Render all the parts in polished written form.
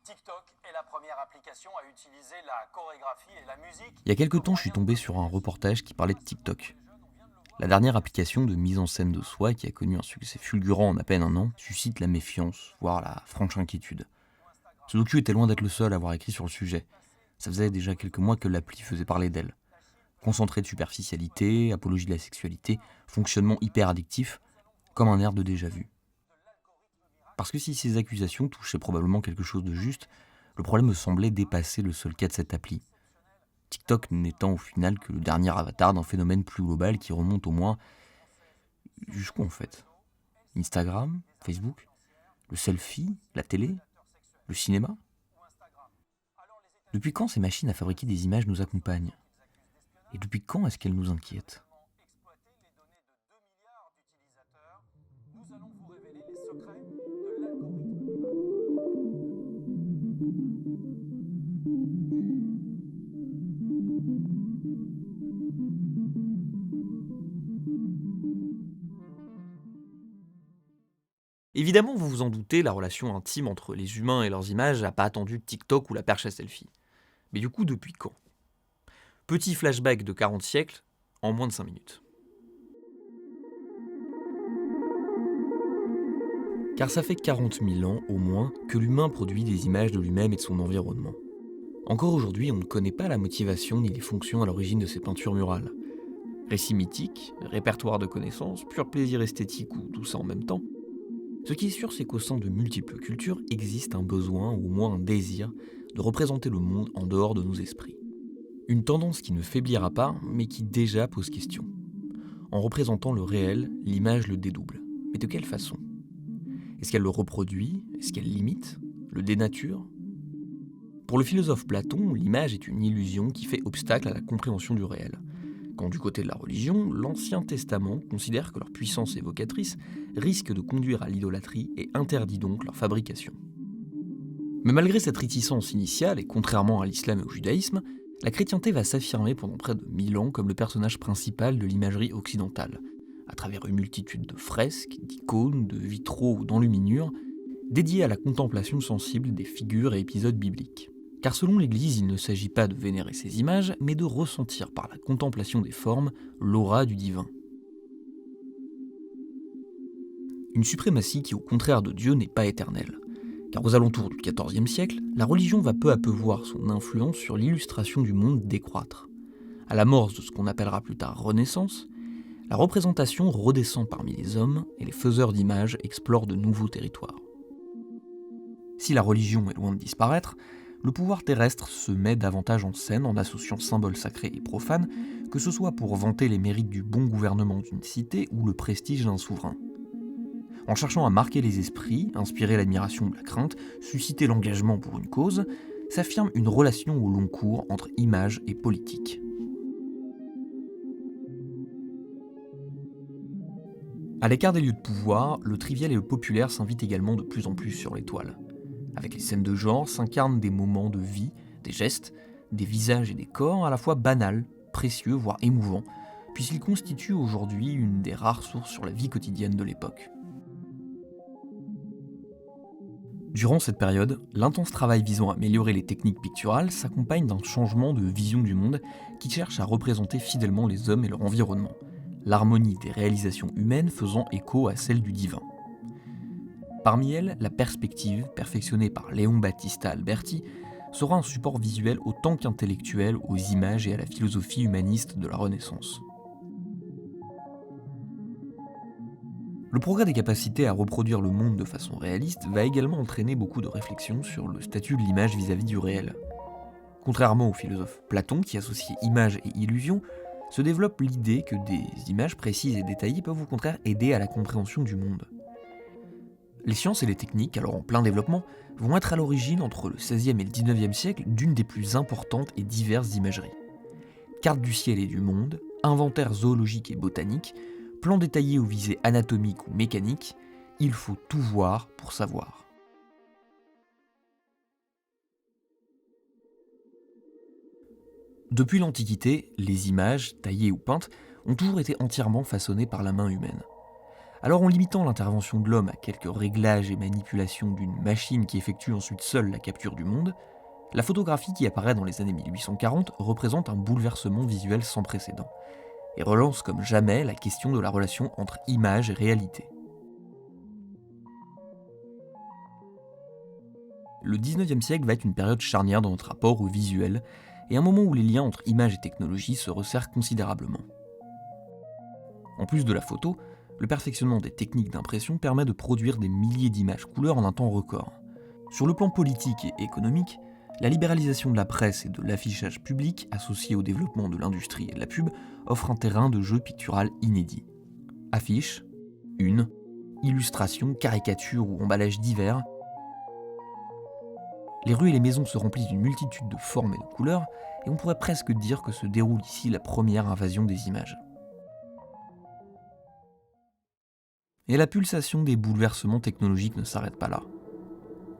TikTok est la première application à utiliser la chorégraphie et la musique. Il y a quelques temps, je suis tombé sur un reportage qui parlait de TikTok. La dernière application de mise en scène de soi, qui a connu un succès fulgurant en à peine un an, suscite la méfiance, voire la franche inquiétude. Ce docu était loin d'être le seul à avoir écrit sur le sujet. Ça faisait déjà quelques mois que l'appli faisait parler d'elle. Concentré de superficialité, apologie de la sexualité, fonctionnement hyper addictif, comme un air de déjà-vu. Parce que si ces accusations touchaient probablement quelque chose de juste, le problème me semblait dépasser le seul cas de cette appli. TikTok n'étant au final que le dernier avatar d'un phénomène plus global qui remonte au moins jusqu'où en fait? Instagram, Facebook, le selfie, la télé, le cinéma? Depuis quand ces machines à fabriquer des images nous accompagnent? Et depuis quand est-ce qu'elles nous inquiètent? Exploiter les données de 2 milliards d'utilisateurs, nous allons vous révéler les secrets de l'algorithme. Évidemment, vous vous en doutez, la relation intime entre les humains et leurs images n'a pas attendu TikTok ou la perche à selfie. Mais du coup, depuis quand? Petit flashback de 40 siècles, en moins de 5 minutes. Car ça fait 40 000 ans, au moins, que l'humain produit des images de lui-même et de son environnement. Encore aujourd'hui, on ne connaît pas la motivation ni les fonctions à l'origine de ces peintures murales. Récits mythiques, répertoire de connaissances, pur plaisir esthétique ou tout ça en même temps. Ce qui est sûr, c'est qu'au sein de multiples cultures existe un besoin, ou au moins un désir, de représenter le monde en dehors de nos esprits. Une tendance qui ne faiblira pas, mais qui déjà pose question. En représentant le réel, l'image le dédouble. Mais de quelle façon? Est-ce qu'elle le reproduit? Est-ce qu'elle l'imite? Le dénature? Pour le philosophe Platon, l'image est une illusion qui fait obstacle à la compréhension du réel. Quand du côté de la religion, l'Ancien Testament considère que leur puissance évocatrice risque de conduire à l'idolâtrie et interdit donc leur fabrication. Mais malgré cette réticence initiale, et contrairement à l'islam et au judaïsme, la chrétienté va s'affirmer pendant près de 1000 ans comme le personnage principal de l'imagerie occidentale, à travers une multitude de fresques, d'icônes, de vitraux ou d'enluminures, dédiés à la contemplation sensible des figures et épisodes bibliques. Car selon l'Église, il ne s'agit pas de vénérer ces images, mais de ressentir par la contemplation des formes l'aura du divin. Une suprématie qui, au contraire de Dieu, n'est pas éternelle. Car aux alentours du XIVe siècle, la religion va peu à peu voir son influence sur l'illustration du monde décroître. À l'amorce de ce qu'on appellera plus tard Renaissance, la représentation redescend parmi les hommes et les faiseurs d'images explorent de nouveaux territoires. Si la religion est loin de disparaître, le pouvoir terrestre se met davantage en scène en associant symboles sacrés et profanes, que ce soit pour vanter les mérites du bon gouvernement d'une cité ou le prestige d'un souverain. En cherchant à marquer les esprits, inspirer l'admiration ou la crainte, susciter l'engagement pour une cause, s'affirme une relation au long cours entre image et politique. À l'écart des lieux de pouvoir, le trivial et le populaire s'invitent également de plus en plus sur les toiles. Avec les scènes de genre s'incarnent des moments de vie, des gestes, des visages et des corps à la fois banals, précieux, voire émouvants, puisqu'ils constituent aujourd'hui une des rares sources sur la vie quotidienne de l'époque. Durant cette période, l'intense travail visant à améliorer les techniques picturales s'accompagne d'un changement de vision du monde qui cherche à représenter fidèlement les hommes et leur environnement, l'harmonie des réalisations humaines faisant écho à celle du divin. Parmi elles, la perspective, perfectionnée par Léon Battista Alberti, sera un support visuel autant qu'intellectuel aux images et à la philosophie humaniste de la Renaissance. Le progrès des capacités à reproduire le monde de façon réaliste va également entraîner beaucoup de réflexions sur le statut de l'image vis-à-vis du réel. Contrairement au philosophe Platon qui associait image et illusion, se développe l'idée que des images précises et détaillées peuvent au contraire aider à la compréhension du monde. Les sciences et les techniques, alors en plein développement, vont être à l'origine entre le XVIe et le XIXe siècle d'une des plus importantes et diverses imageries. Cartes du ciel et du monde, inventaires zoologiques et botaniques, plans détaillés aux visées anatomiques ou mécaniques, il faut tout voir pour savoir. Depuis l'Antiquité, les images, taillées ou peintes, ont toujours été entièrement façonnées par la main humaine. Alors en limitant l'intervention de l'homme à quelques réglages et manipulations d'une machine qui effectue ensuite seule la capture du monde, la photographie qui apparaît dans les années 1840 représente un bouleversement visuel sans précédent, et relance comme jamais la question de la relation entre image et réalité. Le 19e siècle va être une période charnière dans notre rapport au visuel, et un moment où les liens entre image et technologie se resserrent considérablement. En plus de la photo, le perfectionnement des techniques d'impression permet de produire des milliers d'images couleurs en un temps record. Sur le plan politique et économique, la libéralisation de la presse et de l'affichage public, associée au développement de l'industrie et de la pub, offre un terrain de jeu pictural inédit. Affiches, unes, illustrations, caricatures ou emballages divers. Les rues et les maisons se remplissent d'une multitude de formes et de couleurs, et on pourrait presque dire que se déroule ici la première invasion des images. Et la pulsation des bouleversements technologiques ne s'arrête pas là.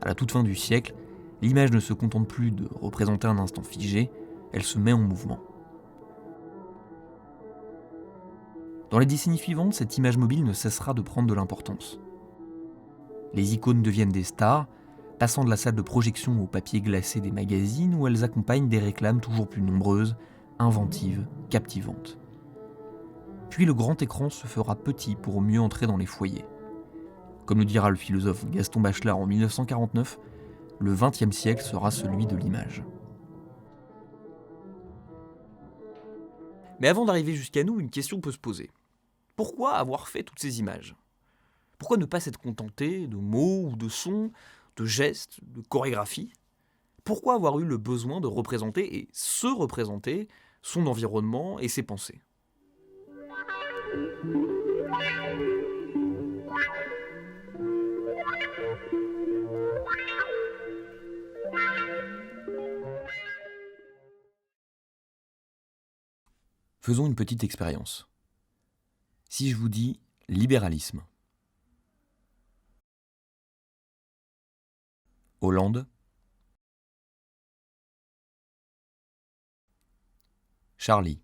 À la toute fin du siècle, l'image ne se contente plus de représenter un instant figé, elle se met en mouvement. Dans les décennies suivantes, cette image mobile ne cessera de prendre de l'importance. Les icônes deviennent des stars, passant de la salle de projection au papier glacé des magazines où elles accompagnent des réclames toujours plus nombreuses, inventives, captivantes. Puis le grand écran se fera petit pour mieux entrer dans les foyers. Comme le dira le philosophe Gaston Bachelard en 1949, le XXe siècle sera celui de l'image. Mais avant d'arriver jusqu'à nous, une question peut se poser. Pourquoi avoir fait toutes ces images ? Pourquoi ne pas s'être contenté de mots ou de sons, de gestes, de chorégraphies ? Pourquoi avoir eu le besoin de représenter et se représenter son environnement et ses pensées ? Faisons une petite expérience. Si je vous dis libéralisme, Hollande, Charlie.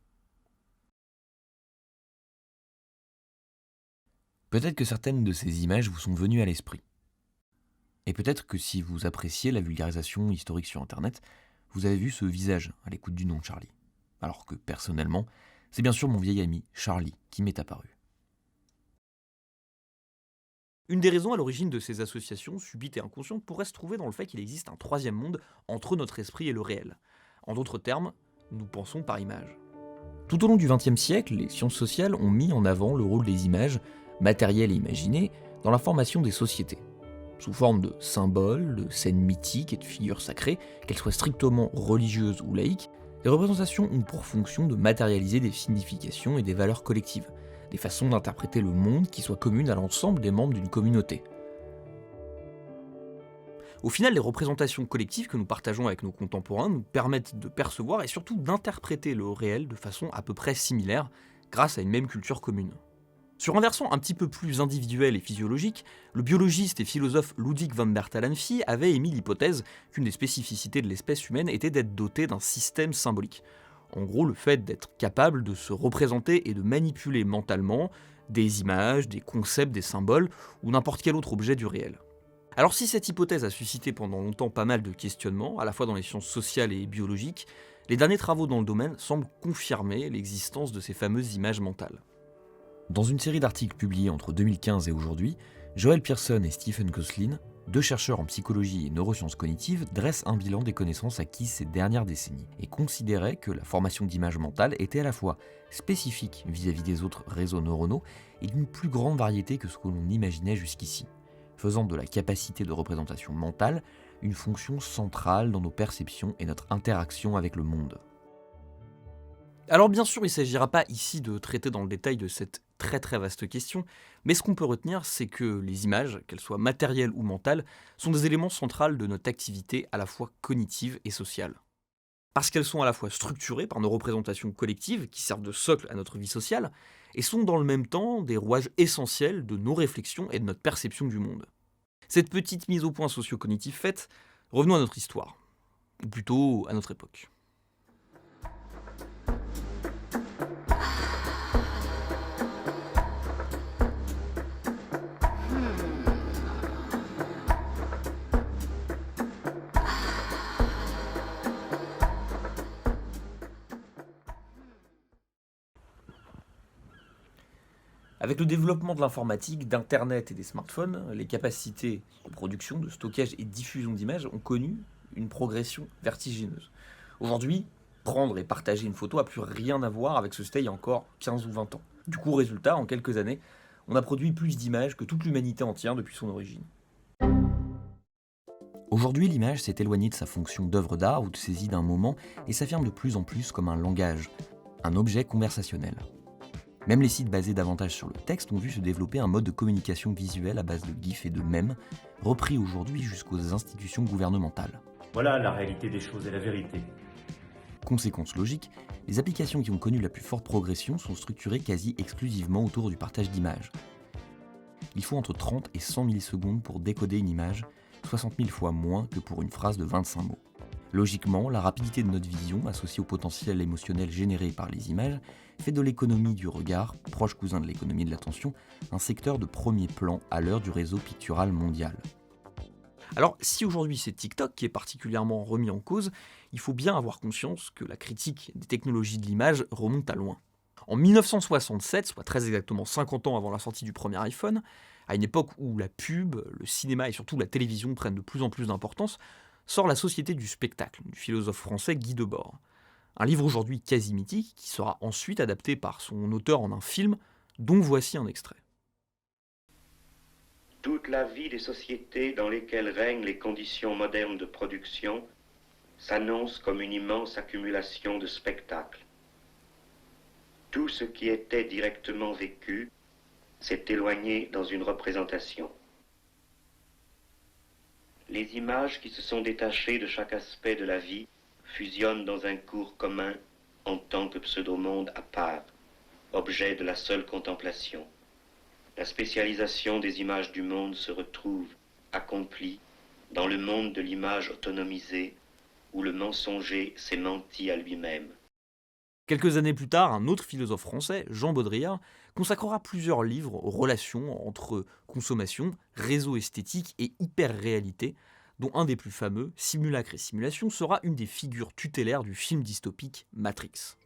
Peut-être que certaines de ces images vous sont venues à l'esprit. Et peut-être que si vous appréciez la vulgarisation historique sur Internet, vous avez vu ce visage à l'écoute du nom de Charlie. Alors que personnellement, c'est bien sûr mon vieil ami Charlie qui m'est apparu. Une des raisons à l'origine de ces associations subites et inconscientes pourrait se trouver dans le fait qu'il existe un troisième monde entre notre esprit et le réel. En d'autres termes, nous pensons par image. Tout au long du XXe siècle, les sciences sociales ont mis en avant le rôle des images, matérielles et imaginées, dans la formation des sociétés. Sous forme de symboles, de scènes mythiques et de figures sacrées, qu'elles soient strictement religieuses ou laïques, les représentations ont pour fonction de matérialiser des significations et des valeurs collectives, des façons d'interpréter le monde qui soient communes à l'ensemble des membres d'une communauté. Au final, les représentations collectives que nous partageons avec nos contemporains nous permettent de percevoir et surtout d'interpréter le réel de façon à peu près similaire, grâce à une même culture commune. Sur un versant un petit peu plus individuel et physiologique, le biologiste et philosophe Ludwig von Bertalanffy avait émis l'hypothèse qu'une des spécificités de l'espèce humaine était d'être dotée d'un système symbolique. En gros, le fait d'être capable de se représenter et de manipuler mentalement des images, des concepts, des symboles ou n'importe quel autre objet du réel. Alors si cette hypothèse a suscité pendant longtemps pas mal de questionnements, à la fois dans les sciences sociales et biologiques, les derniers travaux dans le domaine semblent confirmer l'existence de ces fameuses images mentales. Dans une série d'articles publiés entre 2015 et aujourd'hui, Joel Pearson et Stephen Gosselin, deux chercheurs en psychologie et neurosciences cognitives, dressent un bilan des connaissances acquises ces dernières décennies et considéraient que la formation d'images mentales était à la fois spécifique vis-à-vis des autres réseaux neuronaux et d'une plus grande variété que ce que l'on imaginait jusqu'ici, faisant de la capacité de représentation mentale une fonction centrale dans nos perceptions et notre interaction avec le monde. Alors bien sûr, il ne s'agira pas ici de traiter dans le détail de cette très très vaste question, mais ce qu'on peut retenir, c'est que les images, qu'elles soient matérielles ou mentales, sont des éléments centraux de notre activité à la fois cognitive et sociale. Parce qu'elles sont à la fois structurées par nos représentations collectives, qui servent de socle à notre vie sociale, et sont dans le même temps des rouages essentiels de nos réflexions et de notre perception du monde. Cette petite mise au point socio-cognitive faite, revenons à notre histoire, ou plutôt à notre époque. Avec le développement de l'informatique, d'Internet et des smartphones, les capacités de production, de stockage et de diffusion d'images ont connu une progression vertigineuse. Aujourd'hui, prendre et partager une photo n'a plus rien à voir avec ce que c'était il y a encore 15 ou 20 ans. Du coup, résultat, en quelques années, on a produit plus d'images que toute l'humanité entière depuis son origine. Aujourd'hui, l'image s'est éloignée de sa fonction d'œuvre d'art ou de saisie d'un moment et s'affirme de plus en plus comme un langage, un objet conversationnel. Même les sites basés davantage sur le texte ont vu se développer un mode de communication visuelle à base de gifs et de mèmes, repris aujourd'hui jusqu'aux institutions gouvernementales. Voilà la réalité des choses et la vérité. Conséquence logique, les applications qui ont connu la plus forte progression sont structurées quasi exclusivement autour du partage d'images. Il faut entre 30 et 100 millisecondes pour décoder une image, 60 000 fois moins que pour une phrase de 25 mots. Logiquement, la rapidité de notre vision, associée au potentiel émotionnel généré par les images, fait de l'économie du regard, proche cousin de l'économie de l'attention, un secteur de premier plan à l'heure du réseau pictural mondial. Alors, si aujourd'hui c'est TikTok qui est particulièrement remis en cause, il faut bien avoir conscience que la critique des technologies de l'image remonte à loin. En 1967, soit très exactement 50 ans avant la sortie du premier iPhone, à une époque où la pub, le cinéma et surtout la télévision prennent de plus en plus d'importance, sort La Société du spectacle, du philosophe français Guy Debord. Un livre aujourd'hui quasi mythique qui sera ensuite adapté par son auteur en un film, dont voici un extrait. Toute la vie des sociétés dans lesquelles règnent les conditions modernes de production s'annonce comme une immense accumulation de spectacles. Tout ce qui était directement vécu s'est éloigné dans une représentation. Les images qui se sont détachées de chaque aspect de la vie fusionnent dans un cours commun en tant que pseudo-monde à part, objet de la seule contemplation. La spécialisation des images du monde se retrouve accomplie dans le monde de l'image autonomisée où le mensonger s'est menti à lui-même. Quelques années plus tard, un autre philosophe français, Jean Baudrillard, consacrera plusieurs livres aux relations entre consommation, réseau esthétique et hyper-réalité, dont un des plus fameux, Simulacre et Simulation, sera une des figures tutélaires du film dystopique Matrix.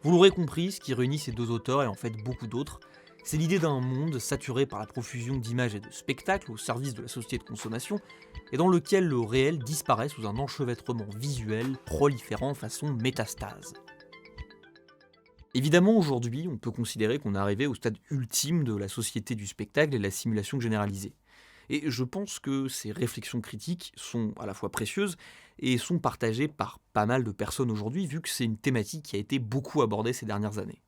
Vous l'aurez compris, ce qui réunit ces deux auteurs et en fait beaucoup d'autres, c'est l'idée d'un monde saturé par la profusion d'images et de spectacles au service de la société de consommation, et dans lequel le réel disparaît sous un enchevêtrement visuel proliférant façon métastase. Évidemment, aujourd'hui, on peut considérer qu'on est arrivé au stade ultime de la société du spectacle et de la simulation généralisée. Et je pense que ces réflexions critiques sont à la fois précieuses et sont partagées par pas mal de personnes aujourd'hui, vu que c'est une thématique qui a été beaucoup abordée ces dernières années.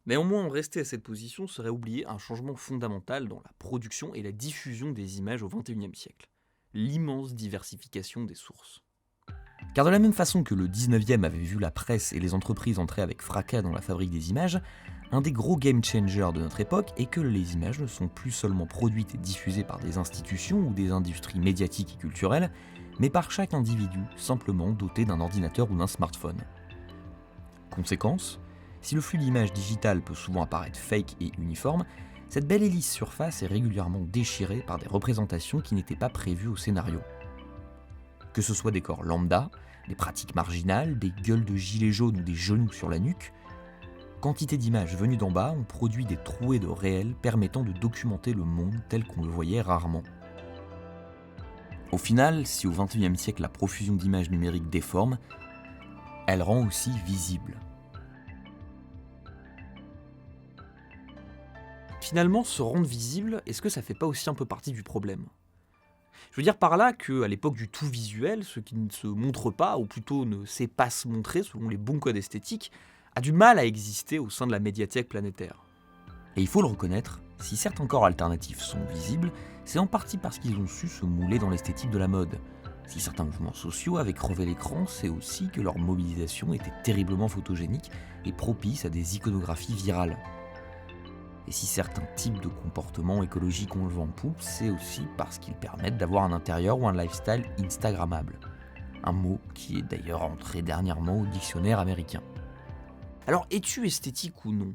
Néanmoins, en rester à cette position serait oublier un changement fondamental dans la production et la diffusion des images au XXIe siècle. L'immense diversification des sources. Car de la même façon que le 19e avait vu la presse et les entreprises entrer avec fracas dans la fabrique des images, un des gros game changers de notre époque est que les images ne sont plus seulement produites et diffusées par des institutions ou des industries médiatiques et culturelles, mais par chaque individu simplement doté d'un ordinateur ou d'un smartphone. Conséquence, si le flux d'images digitales peut souvent apparaître fake et uniforme, cette belle et lisse surface est régulièrement déchirée par des représentations qui n'étaient pas prévues au scénario. Que ce soit des corps lambda, des pratiques marginales, des gueules de gilets jaunes ou des genoux sur la nuque, quantité d'images venues d'en bas ont produit des trouées de réel permettant de documenter le monde tel qu'on le voyait rarement. Au final, si au XXIe siècle la profusion d'images numériques déforme, elle rend aussi visible. Finalement, se rendre visible, est-ce que ça fait pas aussi un peu partie du problème ? Je veux dire par là qu'à l'époque du tout visuel, ce qui ne se montre pas, ou plutôt ne sait pas se montrer selon les bons codes esthétiques, a du mal à exister au sein de la médiathèque planétaire. Et il faut le reconnaître, si certains corps alternatifs sont visibles, c'est en partie parce qu'ils ont su se mouler dans l'esthétique de la mode. Si certains mouvements sociaux avaient crevé l'écran, c'est aussi que leur mobilisation était terriblement photogénique et propice à des iconographies virales. Et si certains types de comportements écologiques ont le vent en poupe, c'est aussi parce qu'ils permettent d'avoir un intérieur ou un lifestyle instagrammable. Un mot qui est d'ailleurs entré dernièrement au dictionnaire américain. Alors, es-tu esthétique ou non ?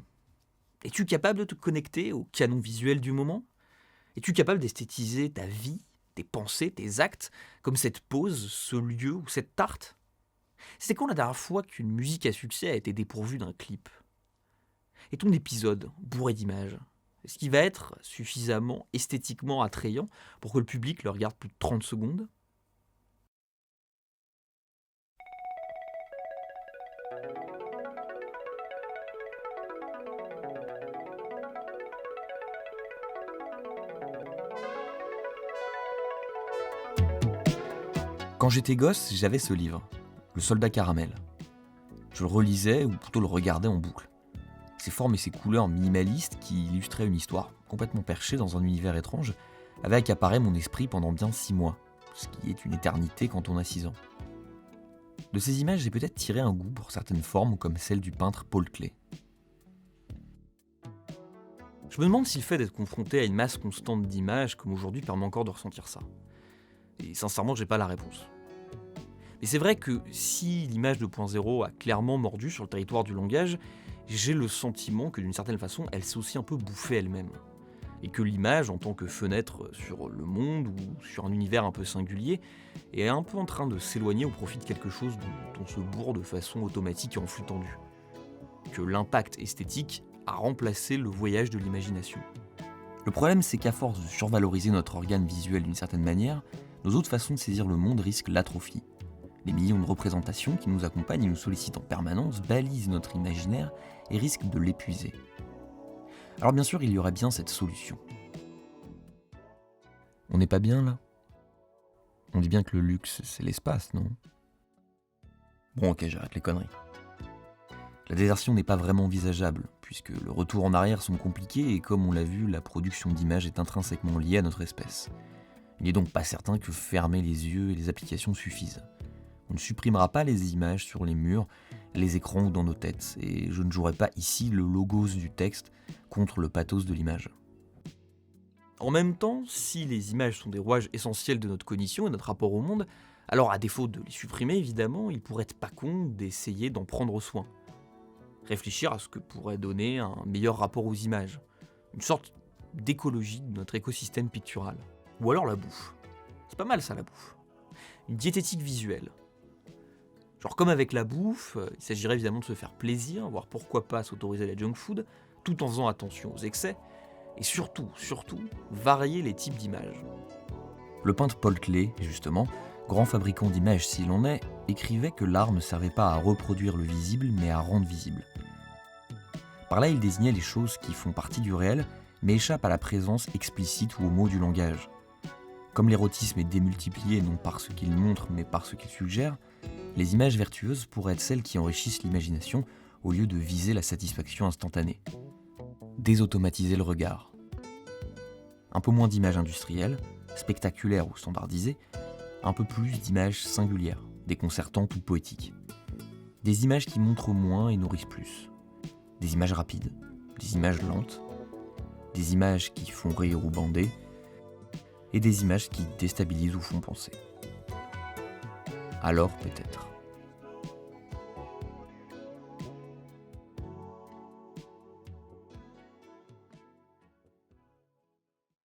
Es-tu capable de te connecter au canon visuel du moment ? Es-tu capable d'esthétiser ta vie, tes pensées, tes actes, comme cette pose, ce lieu ou cette tarte ? C'était quand la dernière fois qu'une musique à succès a été dépourvue d'un clip ? Et ton épisode, bourré d'images, est-ce qu'il va être suffisamment esthétiquement attrayant pour que le public le regarde plus de 30 secondes ? Quand j'étais gosse, j'avais ce livre, Le Soldat Caramel. Je le relisais, ou plutôt le regardais en boucle. Ses formes et ses couleurs minimalistes qui illustraient une histoire complètement perchée dans un univers étrange avaient accaparé mon esprit pendant bien 6 mois, ce qui est une éternité quand on a 6 ans. De ces images, j'ai peut-être tiré un goût pour certaines formes comme celle du peintre Paul Klee. Je me demande si le fait d'être confronté à une masse constante d'images comme aujourd'hui permet encore de ressentir ça. Et sincèrement, j'ai pas la réponse. Mais c'est vrai que si l'image 2.0 a clairement mordu sur le territoire du langage, j'ai le sentiment que d'une certaine façon, elle s'est aussi un peu bouffée elle-même. Et que l'image, en tant que fenêtre sur le monde ou sur un univers un peu singulier, est un peu en train de s'éloigner au profit de quelque chose dont on se bourre de façon automatique et en flux tendu. Que l'impact esthétique a remplacé le voyage de l'imagination. Le problème, c'est qu'à force de survaloriser notre organe visuel d'une certaine manière, nos autres façons de saisir le monde risquent l'atrophie. Les millions de représentations qui nous accompagnent et nous sollicitent en permanence balisent notre imaginaire et risquent de l'épuiser. Alors bien sûr, il y aurait bien cette solution. On n'est pas bien là ? On dit bien que le luxe, c'est l'espace, non ? Bon ok, j'arrête les conneries. La désertion n'est pas vraiment envisageable, puisque le retour en arrière sont compliqués et comme on l'a vu, la production d'images est intrinsèquement liée à notre espèce. Il n'est donc pas certain que fermer les yeux et les applications suffisent. On ne supprimera pas les images sur les murs, les écrans ou dans nos têtes, et je ne jouerai pas ici le logos du texte contre le pathos de l'image. En même temps, si les images sont des rouages essentiels de notre cognition et de notre rapport au monde, alors à défaut de les supprimer évidemment, il pourrait être pas con d'essayer d'en prendre soin. Réfléchir à ce que pourrait donner un meilleur rapport aux images, une sorte d'écologie de notre écosystème pictural. Ou alors la bouffe. C'est pas mal ça la bouffe. Une diététique visuelle. Genre comme avec la bouffe, il s'agirait évidemment de se faire plaisir, voire pourquoi pas s'autoriser la junk food, tout en faisant attention aux excès, et surtout, varier les types d'images. Le peintre Paul Klee, justement, grand fabricant d'images s'il en est, écrivait que l'art ne servait pas à reproduire le visible, mais à rendre visible. Par là, il désignait les choses qui font partie du réel, mais échappent à la présence explicite ou aux mots du langage. Comme l'érotisme est démultiplié non par ce qu'il montre, mais par ce qu'il suggère, les images vertueuses pourraient être celles qui enrichissent l'imagination au lieu de viser la satisfaction instantanée. Désautomatiser le regard. Un peu moins d'images industrielles, spectaculaires ou standardisées, un peu plus d'images singulières, déconcertantes ou poétiques. Des images qui montrent moins et nourrissent plus. Des images rapides, des images lentes, des images qui font rire ou bander, et des images qui déstabilisent ou font penser. Alors peut-être.